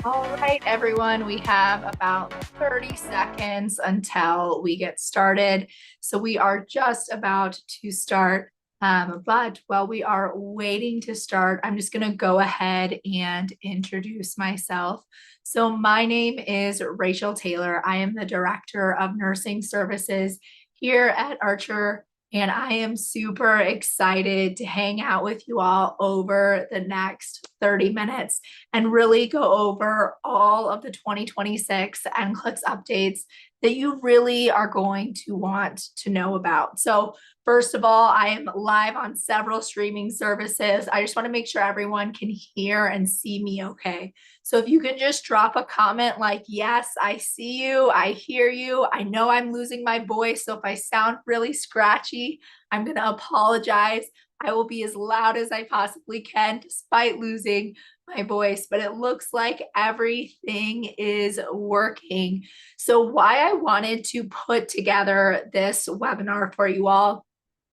All right, everyone, we have about 30 seconds until we get started. So we are just about to start. But while we are waiting to start, I'm just going to go ahead and introduce myself. So my name is Rachel Taylor. I am the Director of Nursing Services here at Archer. And I am super excited to hang out with you all over the next 30 minutes and really go over all of the 2026 NCLEX updates that you really are going to want to know about. So first of all, I am live on several streaming services. I just want to make sure everyone can hear and see me okay. So if you can just drop a comment like, yes, I see you, I hear you, I know I'm losing my voice. So if I sound really scratchy, I'm going to apologize. I will be as loud as I possibly can despite losing my voice, but it looks like everything is working. So why I wanted to put together this webinar for you all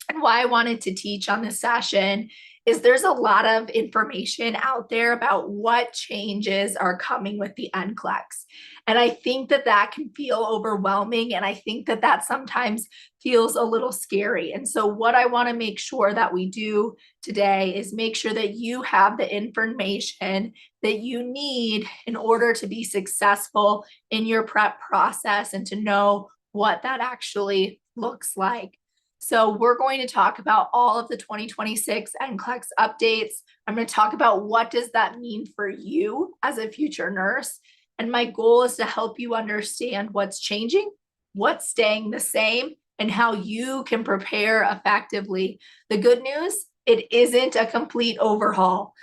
and why I wanted to teach on this session is there's a lot of information out there about what changes are coming with the NCLEX. And I think that that can feel overwhelming. And I think that that sometimes feels a little scary. And so what I want to make sure that we do today is make sure that you have the information that you need in order to be successful in your prep process and to know what that actually looks like. So we're going to talk about all of the 2026 NCLEX updates. I'm going to talk about what does that mean for you as a future nurse. And my goal is to help you understand what's changing, what's staying the same, and how you can prepare effectively. The good news, it isn't a complete overhaul.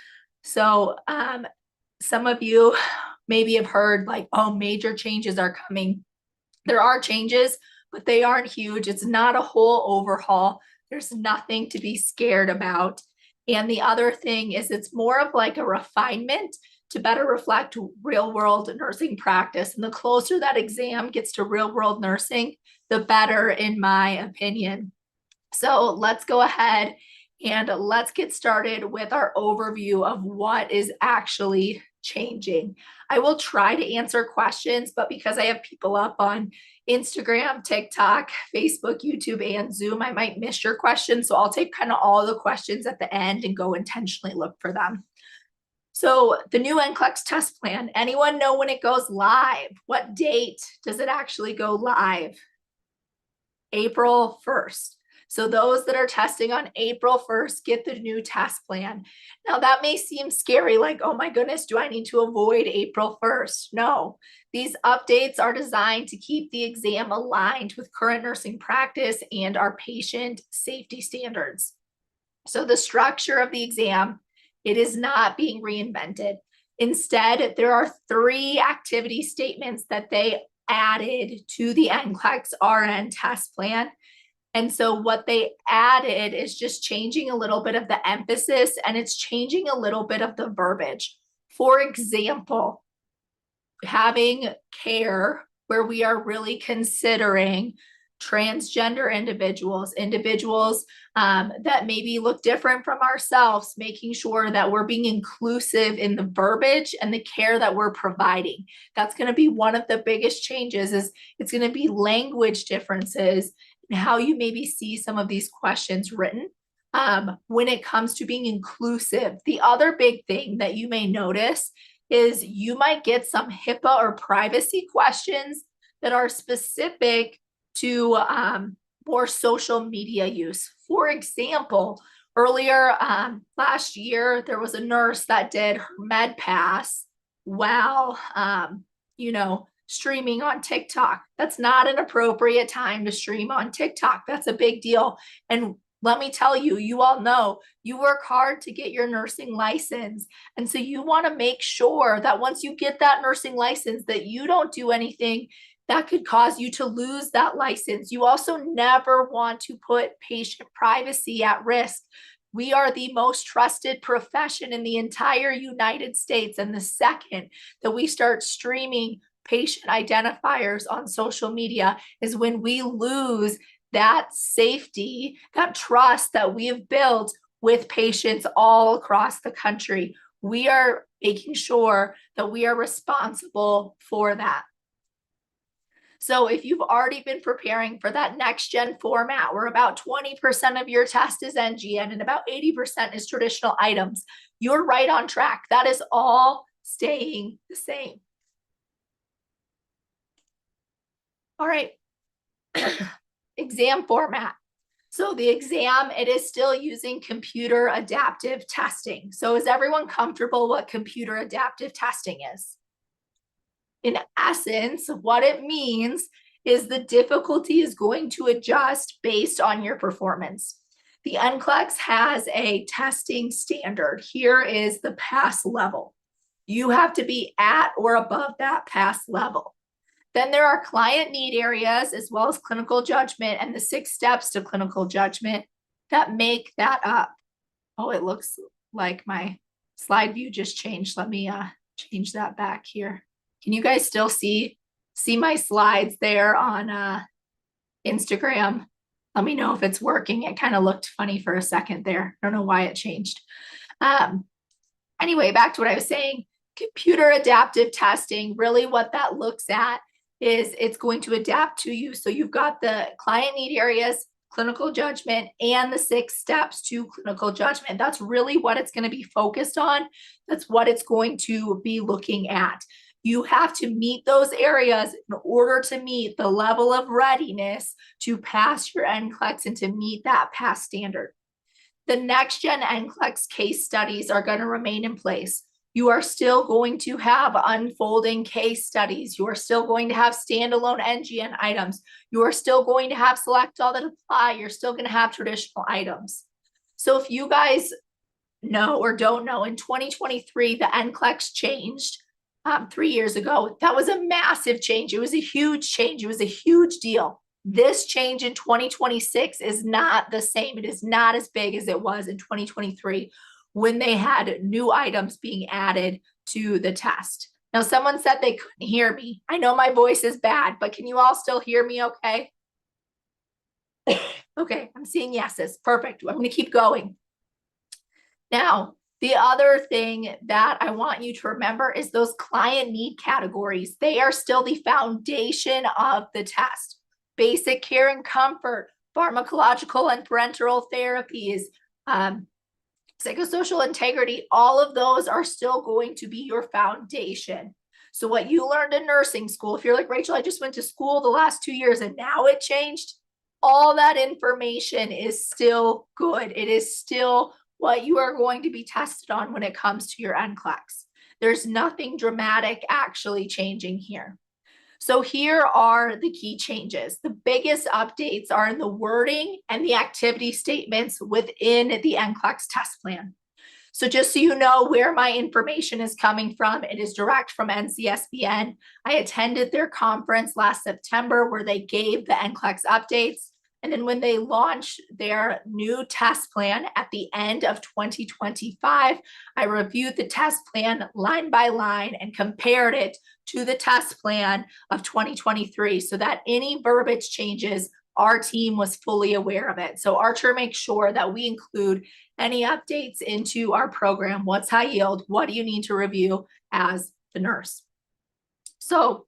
So some of you maybe have heard like, oh, major changes are coming. There are changes, but they aren't huge. It's not a whole overhaul. There's nothing to be scared about. And the other thing is it's more of like a refinement to better reflect real world nursing practice. And the closer that exam gets to real world nursing, the better, in my opinion. So let's go ahead and let's get started with our overview of what is actually changing. I will try to answer questions, but because I have people up on Instagram, TikTok, Facebook, YouTube, and Zoom, I might miss your questions. So I'll take kind of all the questions at the end and go intentionally look for them. So the new NCLEX test plan, anyone know when it goes live? What date does it actually go live? April 1st. So those that are testing on April 1st get the new test plan. Now that may seem scary, like, oh my goodness, do I need to avoid April 1st? No, these updates are designed to keep the exam aligned with current nursing practice and our patient safety standards. So the structure of the exam, it is not being reinvented. Instead, there are 3 activity statements that they added to the NCLEX RN test plan. And so what they added is just changing a little bit of the emphasis and it's changing a little bit of the verbiage. For example, having care where we are really considering transgender individuals, that maybe look different from ourselves, making sure that we're being inclusive in the verbiage and the care that we're providing. That's going to be one of the biggest changes. Is it's going to be language differences and how you maybe see some of these questions written when it comes to being inclusive. The other big thing that you may notice is you might get some HIPAA or privacy questions that are specific to more social media use. For example, earlier last year, there was a nurse that did her med pass while, streaming on TikTok. That's not an appropriate time to stream on TikTok. That's a big deal. And let me tell you, you all know you work hard to get your nursing license. And so you want to make sure that once you get that nursing license, that you don't do anything that could cause you to lose that license. You also never want to put patient privacy at risk. We are the most trusted profession in the entire United States. And the second that we start streaming patient identifiers on social media is when we lose that safety, that trust that we have built with patients all across the country. We are making sure that we are responsible for that. So if you've already been preparing for that next gen format where about 20% of your test is NGN and about 80% is traditional items, you're right on track. That is all staying the same. All right. Exam format. So the exam, it is still using computer adaptive testing. So is everyone comfortable what computer adaptive testing is? In essence, what it means is the difficulty is going to adjust based on your performance. The NCLEX has a testing standard. Here is the pass level. You have to be at or above that pass level. Then there are client need areas as well as clinical judgment and the 6 steps to clinical judgment that make that up. Oh, it looks like my slide view just changed. Let me change that back here. Can you guys still see my slides there on Instagram? Let me know if it's working. It kind of looked funny for a second there. I don't know why it changed. Anyway, back to what I was saying. Computer adaptive testing, really what that looks at is it's going to adapt to you. So you've got the client need areas, clinical judgment, and the 6 steps to clinical judgment. That's really what it's going to be focused on. That's what it's going to be looking at. You have to meet those areas in order to meet the level of readiness to pass your NCLEX and to meet that pass standard. The next gen NCLEX case studies are going to remain in place. You are still going to have unfolding case studies. You are still going to have standalone NGN items. You are still going to have select all that apply. You're still going to have traditional items. So if you guys know or don't know, in 2023, the NCLEX changed 3 years ago. That was a massive change. It was a huge change. It was a huge deal. This change in 2026 is not the same. It is not as big as it was in 2023 when they had new items being added to the test. Now, someone said they couldn't hear me. I know my voice is bad, but can you all still hear me okay? Okay, I'm seeing yeses. Perfect. I'm going to keep going. Now, the other thing that I want you to remember is those client need categories. They are still the foundation of the test. Basic care and comfort, pharmacological and parenteral therapies, psychosocial integrity, all of those are still going to be your foundation. So what you learned in nursing school, if you're like, Rachel, I just went to school the last 2 years and now it changed, all that information is still good. It is still what you are going to be tested on when it comes to your NCLEX. There's nothing dramatic actually changing here. So here are the key changes. The biggest updates are in the wording and the activity statements within the NCLEX test plan. So just so you know where my information is coming from, it is direct from NCSBN. I attended their conference last September where they gave the NCLEX updates. And then when they launched their new test plan at the end of 2025, I reviewed the test plan line by line and compared it to the test plan of 2023 so that any verbiage changes, our team was fully aware of it. So Archer makes sure that we include any updates into our program. What's high yield? What do you need to review as the nurse? So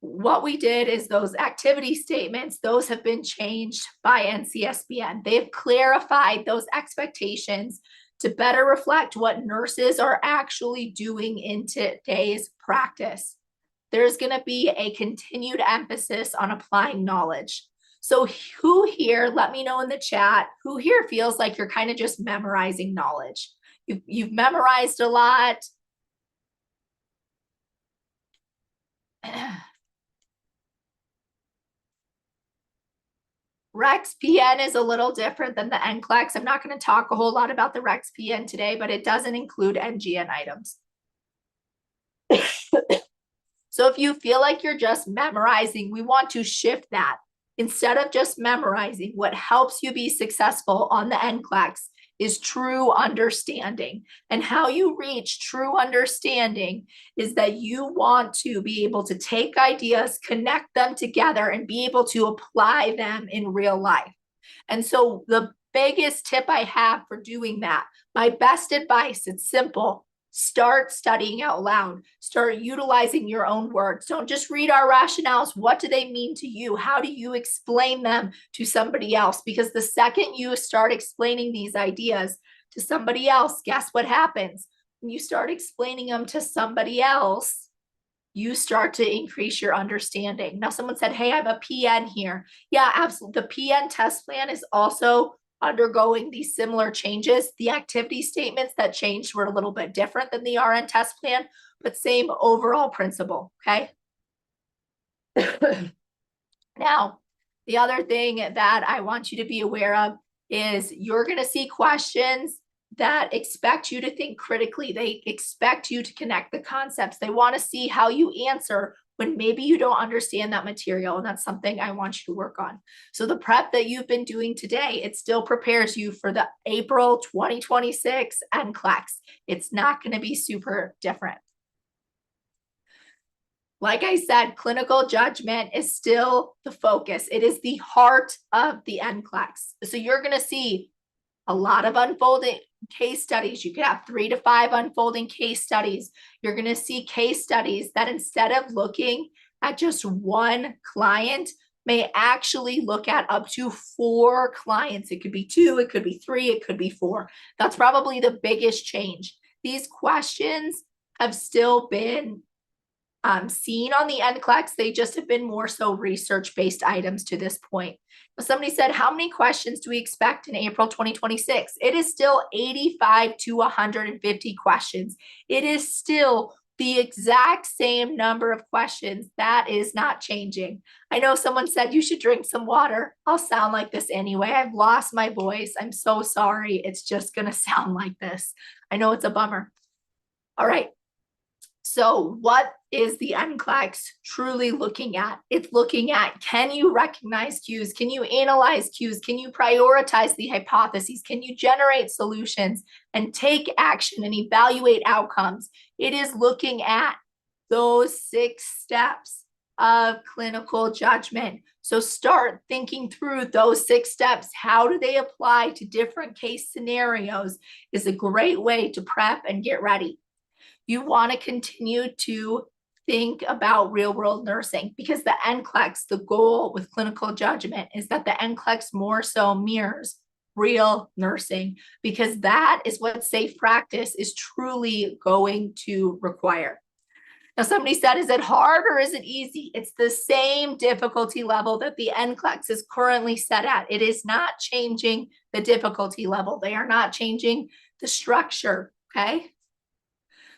what we did is those activity statements, those have been changed by NCSBN. They've clarified those expectations to better reflect what nurses are actually doing in today's practice. There's going to be a continued emphasis on applying knowledge. So who here, let me know in the chat, who here feels like you're kind of just memorizing knowledge? You've memorized a lot. Rex PN is a little different than the NCLEX. I'm not going to talk a whole lot about the Rex PN today, but it doesn't include NGN items. So if you feel like you're just memorizing, we want to shift that. Instead of just memorizing, what helps you be successful on the NCLEX is true understanding. And how you reach true understanding is that you want to be able to take ideas, connect them together, and be able to apply them in real life. And so the biggest tip I have for doing that, my best advice, it's simple. Start studying out loud. Start utilizing your own words. Don't just read our rationales. What do they mean to you? How do you explain them to somebody else? Because the second you start explaining these ideas to somebody else, guess what happens? When you start explaining them to somebody else, you start to increase your understanding. Now, someone said, hey, I'm a PN here. Yeah, absolutely. The PN test plan is also undergoing these similar changes. The activity statements that changed were a little bit different than the RN test plan, but same overall principle, okay? Now, the other thing that I want you to be aware of is you're going to see questions that expect you to think critically. They expect you to connect the concepts. They want to see how you answer when maybe you don't understand that material. And that's something I want you to work on. So the prep that you've been doing today, it still prepares you for the April 2026 NCLEX. It's not going to be super different. Like I said, clinical judgment is still the focus. It is the heart of the NCLEX. So you're going to see a lot of unfolding case studies. You could have 3 to 5 unfolding case studies. You're going to see case studies that instead of looking at just one client, may actually look at up to 4 clients. It could be 2, it could be 3, it could be 4. That's probably the biggest change. These questions have still been seen on the NCLEX. They just have been more so research-based items to this point. Somebody said, how many questions do we expect in April 2026? It is still 85 to 150 questions. It is still the exact same number of questions. That is not changing. I know someone said you should drink some water. I'll sound like this anyway. I've lost my voice. I'm so sorry. It's just going to sound like this. I know it's a bummer. All right. So what is the NCLEX truly looking at? It's looking at, can you recognize cues? Can you analyze cues? Can you prioritize the hypotheses? Can you generate solutions and take action and evaluate outcomes? It is looking at those 6 steps of clinical judgment. So start thinking through those 6 steps. How do they apply to different case scenarios is a great way to prep and get ready. You want to continue to think about real-world nursing because the NCLEX, the goal with clinical judgment is that the NCLEX more so mirrors real nursing because that is what safe practice is truly going to require. Now, somebody said, is it hard or is it easy? It's the same difficulty level that the NCLEX is currently set at. It is not changing the difficulty level. They are not changing the structure, okay?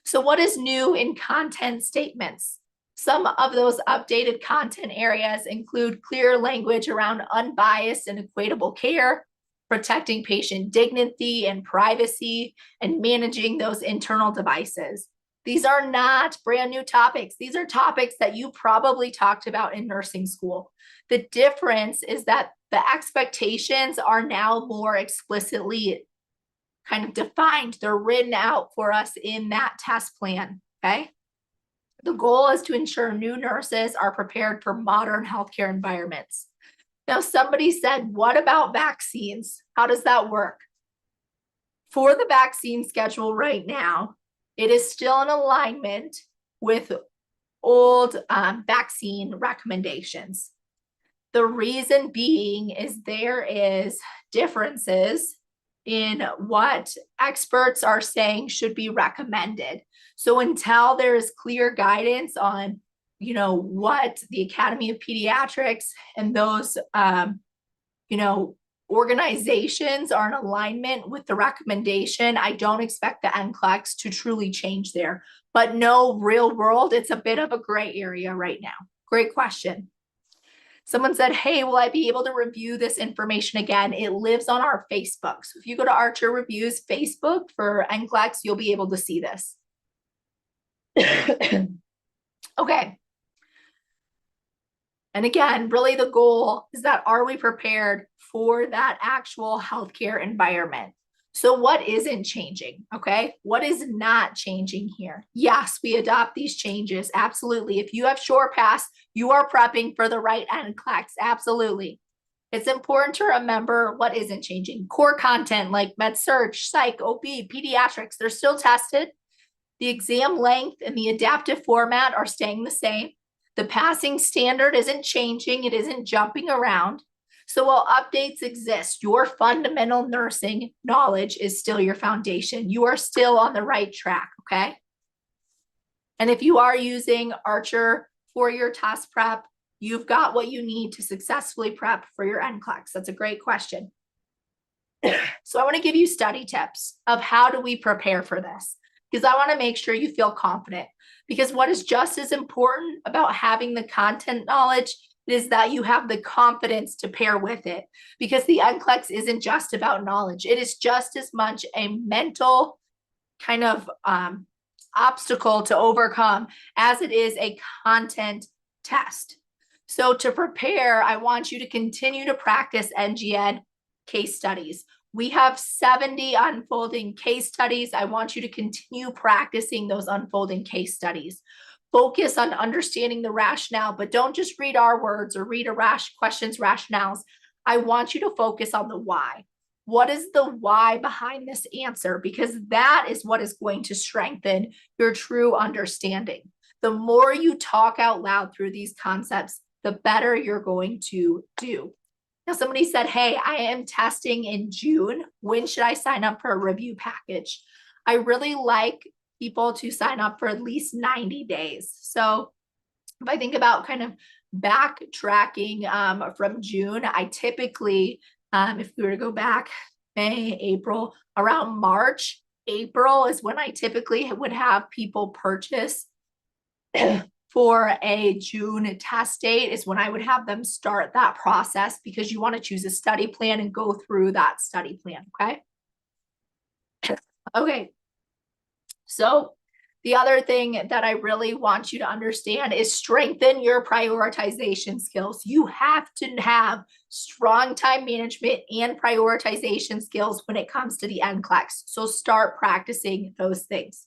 So what is new in content statements? Some of those updated content areas include clear language around unbiased and equitable care, protecting patient dignity and privacy, and managing those internal devices. These are not brand new topics. These are topics that you probably talked about in nursing school. The difference is that the expectations are now more explicitly kind of defined. They're written out for us in that test plan, okay? The goal is to ensure new nurses are prepared for modern healthcare environments. Now, somebody said, what about vaccines? How does that work? For the vaccine schedule right now, it is still in alignment with old vaccine recommendations. The reason being is there is differences in what experts are saying should be recommended. So until there is clear guidance on, what the Academy of Pediatrics and those, organizations are in alignment with the recommendation, I don't expect the NCLEX to truly change there. But no, real world, it's a bit of a gray area right now. Great question. Someone said, hey, will I be able to review this information again? It lives on our Facebook. So if you go to Archer Reviews Facebook for NCLEX, you'll be able to see this. Okay. And again, really the goal is that are we prepared for that actual healthcare environment? So what isn't changing, okay? What is not changing here? Yes, we adopt these changes, absolutely. If you have SurePass, you are prepping for the right NCLEX, absolutely. It's important to remember what isn't changing. Core content like med surg, psych, OB, pediatrics, they're still tested. The exam length and the adaptive format are staying the same. The passing standard isn't changing. It isn't jumping around. So while updates exist, your fundamental nursing knowledge is still your foundation. You are still on the right track, okay? And if you are using Archer for your test prep, you've got what you need to successfully prep for your NCLEX. That's a great question. So I want to give you study tips of how do we prepare for this, because I want to make sure you feel confident, because what is just as important about having the content knowledge is that you have the confidence to pair with it, because the NCLEX isn't just about knowledge. It is just as much a mental kind of obstacle to overcome as it is a content test. So to prepare, I want you to continue to practice NGN case studies. We have 70 unfolding case studies. I want you to continue practicing those unfolding case studies. Focus on understanding the rationale, but don't just read our words or read questions rationales. I want you to focus on the why. What is the why behind this answer? Because that is what is going to strengthen your true understanding. The more you talk out loud through these concepts, the better you're going to do. Now, somebody said, hey, I am testing in June. When should I sign up for a review package? I really like people to sign up for at least 90 days. So if I think about kind of backtracking from June, I typically, if we were to go back May, April, around March, April is when I typically would have people purchase for a June test date is when I would have them start that process, because you want to choose a study plan and go through that study plan, okay? Okay, so the other thing that I really want you to understand is strengthen your prioritization skills. You have to have strong time management and prioritization skills when it comes to the NCLEX. So start practicing those things.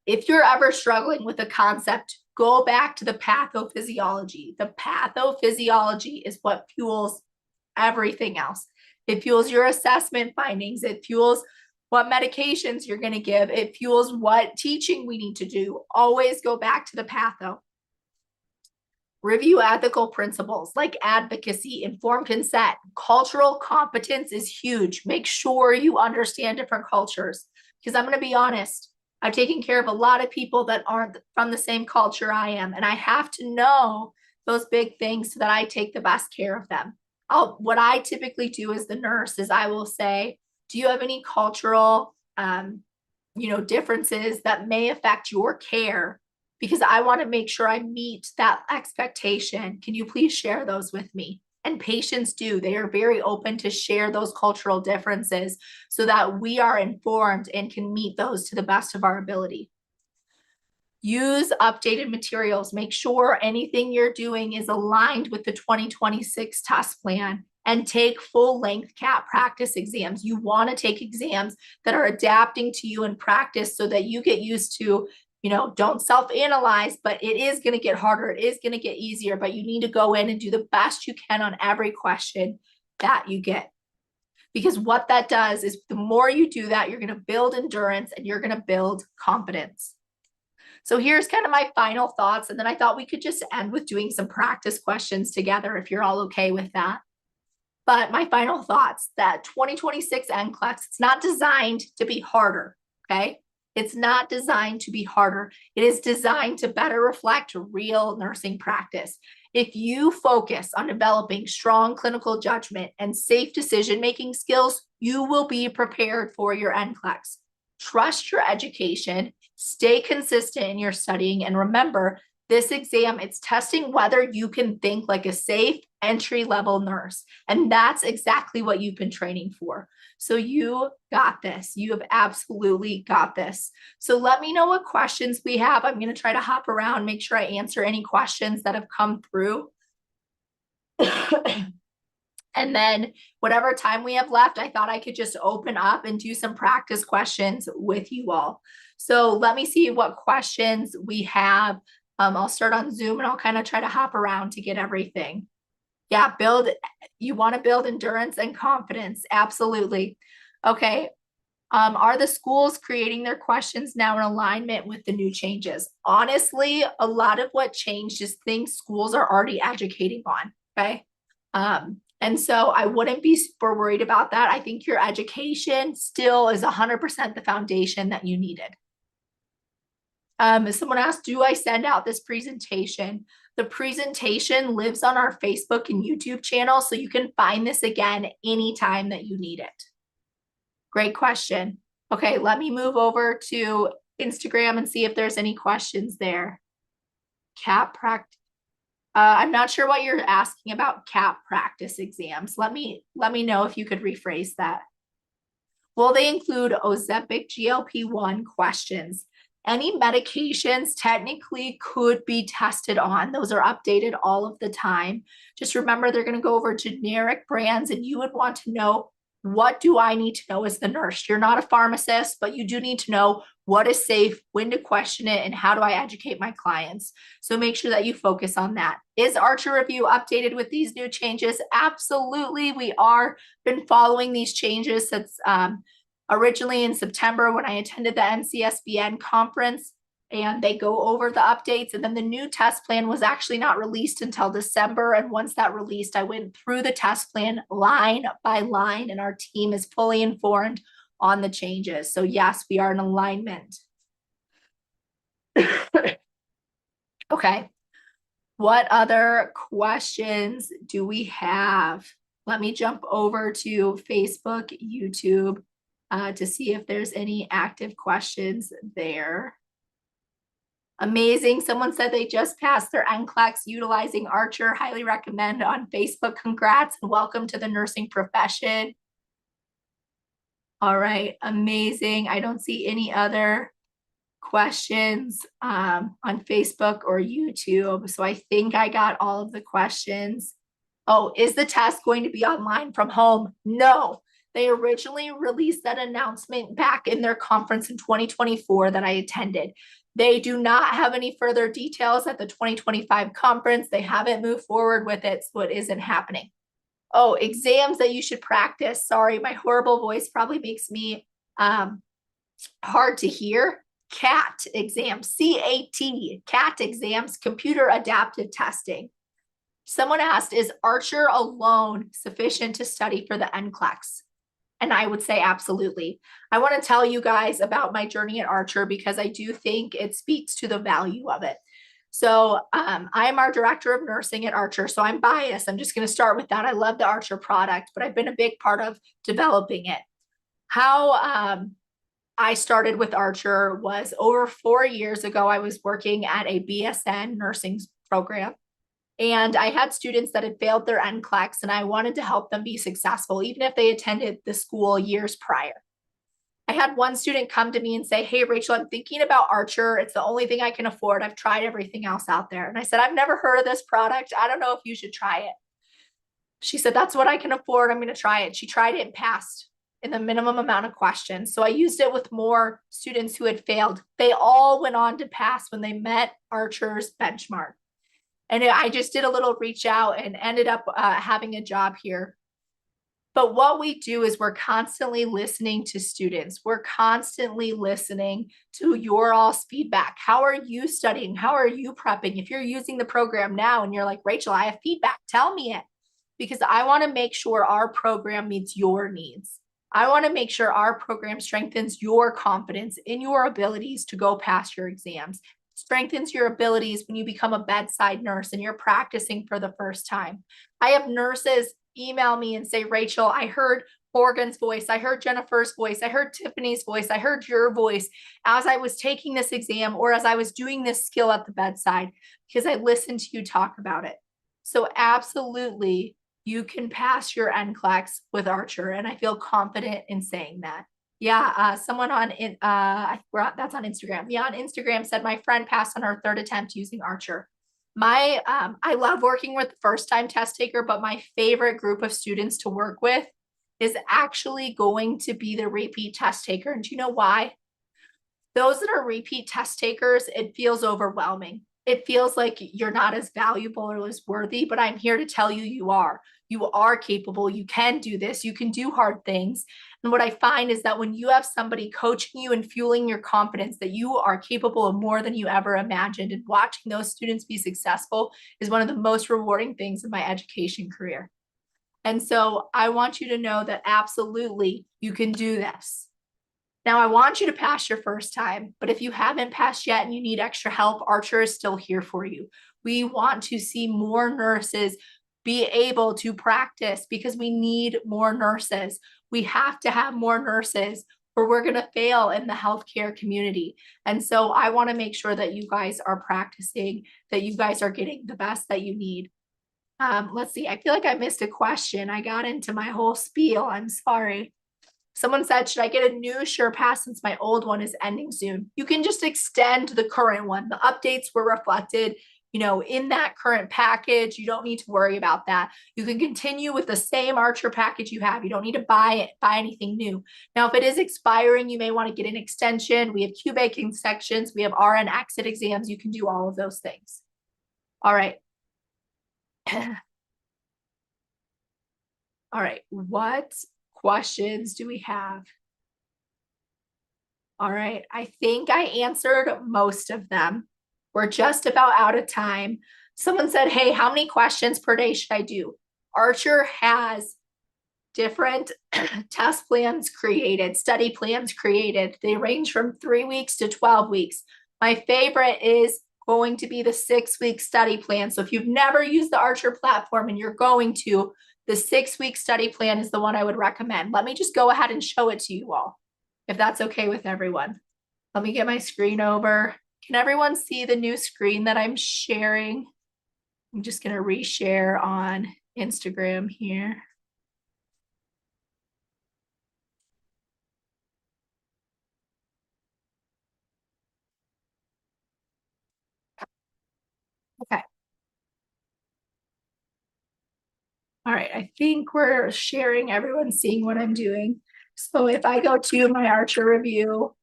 If you're ever struggling with a concept, go back to the pathophysiology. The pathophysiology is what fuels everything else. It fuels your assessment findings. It fuels what medications you're going to give. It fuels what teaching we need to do. Always go back to the patho. Review ethical principles like advocacy, informed consent. Cultural competence is huge. Make sure you understand different cultures, because I'm going to be honest, I've taken care of a lot of people that aren't from the same culture I am, and I have to know those big things so that I take the best care of them. What I typically do as the nurse is I will say, do you have any cultural, differences that may affect your care? Because I want to make sure I meet that expectation. Can you please share those with me? And patients do. They are very open to share those cultural differences so that we are informed and can meet those to the best of our ability. Use updated materials. Make sure anything you're doing is aligned with the 2026 test plan, and take full length CAT practice exams. You want to take exams that are adapting to you in practice so that you get used to, don't self-analyze, but it is going to get harder. It is going to get easier, but you need to go in and do the best you can on every question that you get. Because what that does is the more you do that, you're going to build endurance and you're going to build confidence. So here's kind of my final thoughts. And then I thought we could just end with doing some practice questions together if you're all okay with that. But my final thoughts, that 2026 NCLEX, it's not designed to be harder, okay? It's not designed to be harder. It is designed to better reflect real nursing practice. If you focus on developing strong clinical judgment and safe decision-making skills, you will be prepared for your NCLEX. Trust your education, stay consistent in your studying, and remember, this exam, it's testing whether you can think like a safe entry-level nurse. And that's exactly what you've been training for. So you got this. You have absolutely got this. So let me know what questions we have. I'm going to try to hop around, make sure I answer any questions that have come through. And then whatever time we have left, I thought I could just open up and do some practice questions with you all. So let me see what questions we have. I'll start on Zoom and I'll kind of try to hop around to get everything. Yeah, you want to build endurance and confidence. Absolutely. Okay. Are the schools creating their questions now in alignment with the new changes? Honestly, a lot of what changed is things schools are already educating on. Okay. And so I wouldn't be super worried about that. I think your education still is 100% the foundation that you needed. Someone asked, do I send out this presentation? The presentation lives on our Facebook and YouTube channel, so you can find this again anytime that you need it. Great question. Okay, let me move over to Instagram and see if there's any questions there. CAP practice. I'm not sure what you're asking about CAP practice exams. Let me know if you could rephrase that. Will they include Ozempic GLP-1 questions? Any medications technically could be tested on. Those are updated all of the time. Just remember, they're going to go over generic brands, and you would want to know, what do I need to know as the nurse? You're not a pharmacist, but you do need to know what is safe, when to question it, and how do I educate my clients. So make sure that you focus on that. Is Archer Review updated with these new changes? Absolutely. We are been following these changes since originally in September when I attended the NCSBN conference, and they go over the updates. And then the new test plan was actually not released until December. And once that released, I went through the test plan line by line, and our team is fully informed on the changes. So yes, we are in alignment. Okay. What other questions do we have? Let me jump over to Facebook, YouTube, to see if there's any active questions there. Amazing. Someone said they just passed their NCLEX utilizing Archer. Highly recommend on Facebook. Congrats and welcome to the nursing profession. All right. Amazing. I don't see any other questions on Facebook or YouTube. So I think I got all of the questions. Oh, is the test going to be online from home? No. They originally released that announcement back in their conference in 2024 that I attended. They do not have any further details at the 2025 conference. They haven't moved forward with it, so it isn't happening. Oh, exams that you should practice. Sorry, my horrible voice probably makes me hard to hear. CAT exams, C-A-T, CAT exams, computer adaptive testing. Someone asked, is Archer alone sufficient to study for the NCLEX? And I would say absolutely. I want to tell you guys about my journey at Archer because I do think it speaks to the value of it. So I am our director of nursing at Archer, so I'm biased. I'm just going to start with that. I love the Archer product, but I've been a big part of developing it. How I started with Archer was over 4 years ago. I was working at a BSN nursing program, and I had students that had failed their NCLEX, and I wanted to help them be successful, even if they attended the school years prior. I had one student come to me and say, hey, Rachel, I'm thinking about Archer. It's the only thing I can afford. I've tried everything else out there. And I said, I've never heard of this product. I don't know if you should try it. She said, that's what I can afford. I'm going to try it. She tried it and passed in the minimum amount of questions. So I used it with more students who had failed. They all went on to pass when they met Archer's benchmark. And I just did a little reach out and ended up having a job here. But what we do is we're constantly listening to students. We're constantly listening to your all's feedback. How are you studying? How are you prepping? If you're using the program now and you're like, Rachel, I have feedback, tell me it. Because I want to make sure our program meets your needs. I want to make sure our program strengthens your confidence in your abilities to go past your exams, strengthens your abilities when you become a bedside nurse and you're practicing for the first time. I have nurses email me and say, Rachel, I heard Morgan's voice. I heard Jennifer's voice. I heard Tiffany's voice. I heard your voice as I was taking this exam or as I was doing this skill at the bedside because I listened to you talk about it. So absolutely, you can pass your NCLEX with Archer, and I feel confident in saying that. Yeah, someone on that's on Instagram. Yeah, on Instagram said my friend passed on her third attempt using Archer. I love working with the first-time test taker, but my favorite group of students to work with is actually going to be the repeat test taker. And do you know why? Those that are repeat test takers, it feels overwhelming. it feels like you're not as valuable or as worthy, but I'm here to tell you you are. You are capable. You can do this. You can do hard things. And what I find is that when you have somebody coaching you and fueling your confidence that you are capable of more than you ever imagined, and watching those students be successful is one of the most rewarding things in my education career. And so I want you to know that absolutely you can do this. Now, I want you to pass your first time, but if you haven't passed yet and you need extra help, Archer is still here for you. We want to see more nurses be able to practice because we need more nurses. We have to have more nurses or we're going to fail in the healthcare community. And so I want to make sure that you guys are practicing, that you guys are getting the best that you need. Let's see. I feel like I missed a question. I got into my whole spiel. I'm sorry. Someone said, should I get a new SurePass since my old one is ending soon? You can just extend the current one. The updates were reflected, in that current package. You don't need to worry about that. You can continue with the same Archer package you have. You don't need to buy anything new. Now, if it is expiring, you may want to get an extension. We have Q banking sections. We have RN exit exams. You can do all of those things. All right. All right. What questions do we have? All right. I think I answered most of them. We're just about out of time. Someone said, hey, how many questions per day should I do? Archer has different test plans created, study plans created. They range from 3 weeks to 12 weeks. My favorite is going to be the 6-week study plan. So if you've never used the Archer platform and you're going to, the 6-week study plan is the one I would recommend. Let me just go ahead and show it to you all, if that's okay with everyone. Let me get my screen over. Can everyone see the new screen that I'm sharing? I'm just going to reshare on Instagram here. Okay. All right, I think we're sharing, everyone's seeing what I'm doing. So if I go to my Archer review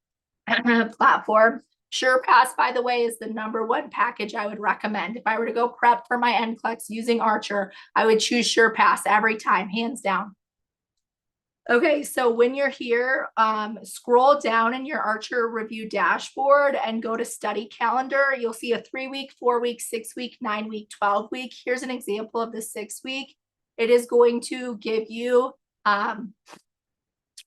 platform, SurePass, by the way, is the #1 package I would recommend. If I were to go prep for my NCLEX using Archer, I would choose SurePass every time, hands down. Okay, so when you're here, scroll down in your Archer review dashboard and go to study calendar. You'll see a 3-week, 4-week, 6-week, 9-week, 12-week. Here's an example of the 6-week. It is going to give you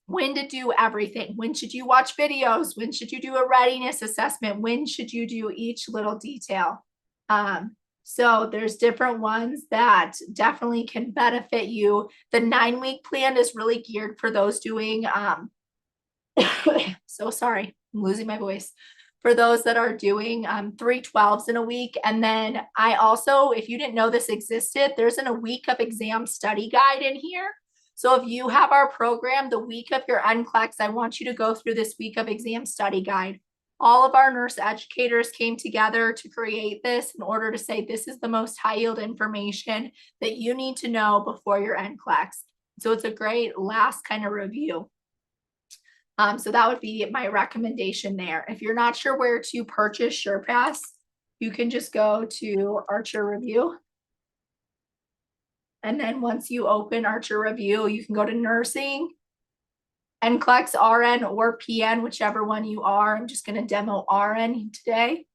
when to do everything. When should you watch videos? When should you do a readiness assessment? When should you do each little detail? So there's different ones that definitely can benefit you. The 9-week plan is really geared for those doing, so sorry, I'm losing my voice. For those that are doing 3 12s in a week. And then I also, if you didn't know this existed, there's a week of exam study guide in here. So if you have our program, the week of your NCLEX, I want you to go through this week of exam study guide. All of our nurse educators came together to create this in order to say this is the most high yield information that you need to know before your NCLEX. So it's a great last kind of review. So that would be my recommendation there. If you're not sure where to purchase SurePass, you can just go to Archer Review. And then once you open Archer Review, you can go to nursing, NCLEX, RN, or PN, whichever one you are. I'm just going to demo RN today.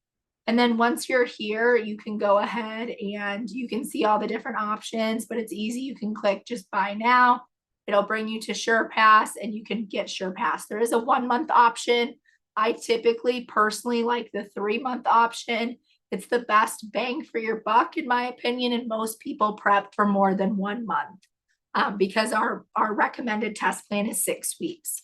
And then once you're here, you can go ahead and you can see all the different options, but it's easy. You can click just buy now. It'll bring you to SurePass and you can get SurePass. There is a 1-month option. I typically personally like the 3-month option. It's the best bang for your buck, in my opinion, and most people prep for more than 1 month because our recommended test plan is 6 weeks.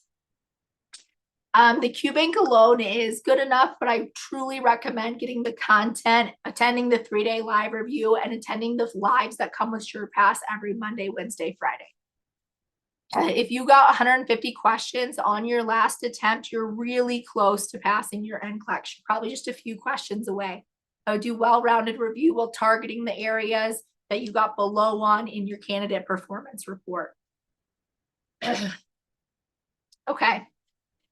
The QBank alone is good enough, but I truly recommend getting the content, attending the 3-day live review, and attending the lives that come with SurePass every Monday, Wednesday, Friday. If you got 150 questions on your last attempt, you're really close to passing your NCLEX. You're probably just a few questions away. I would do well-rounded review while targeting the areas that you got below 1 in your candidate performance report. Okay.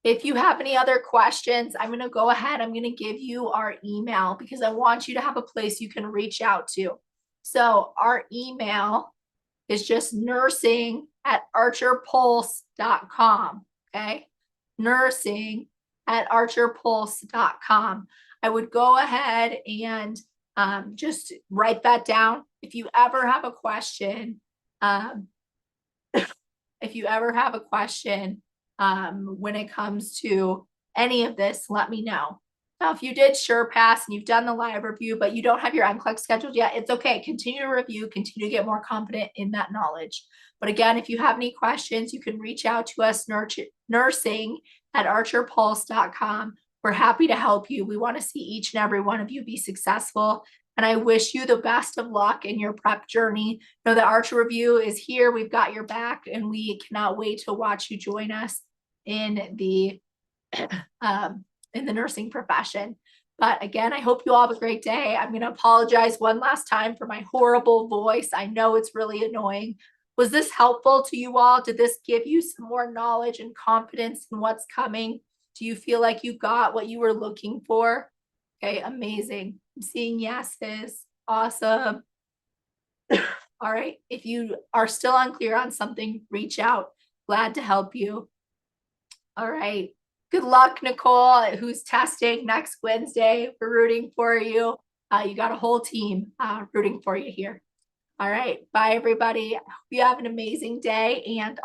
If you have any other questions, I'm going to go ahead. I'm going to give you our email because I want you to have a place you can reach out to. So our email is just nursing@archerpulse.com. Okay. nursing@archerpulse.com. I would go ahead and just write that down. If you ever have a question, um, when it comes to any of this, let me know. Now, if you did SurePass and you've done the live review, but you don't have your NCLEX scheduled yet, it's okay. Continue to review, continue to get more confident in that knowledge. But again, if you have any questions, you can reach out to us, nursing@archerpulse.com. We're happy to help you. We want to see each and every one of you be successful. And I wish you the best of luck in your prep journey. Know that Archer Review is here. We've got your back, and we cannot wait to watch you join us in the nursing profession. But again, I hope you all have a great day. I'm going to apologize one last time for my horrible voice. I know it's really annoying. Was this helpful to you all? Did this give you some more knowledge and confidence in what's coming? Do you feel like you got what you were looking for? Okay, amazing. I'm seeing yeses. Awesome. All right. If you are still unclear on something, reach out. Glad to help you. All right. Good luck, Nicole, who's testing next Wednesday. We're rooting for you. You got a whole team rooting for you here. All right. Bye, everybody. Hope you have an amazing day. And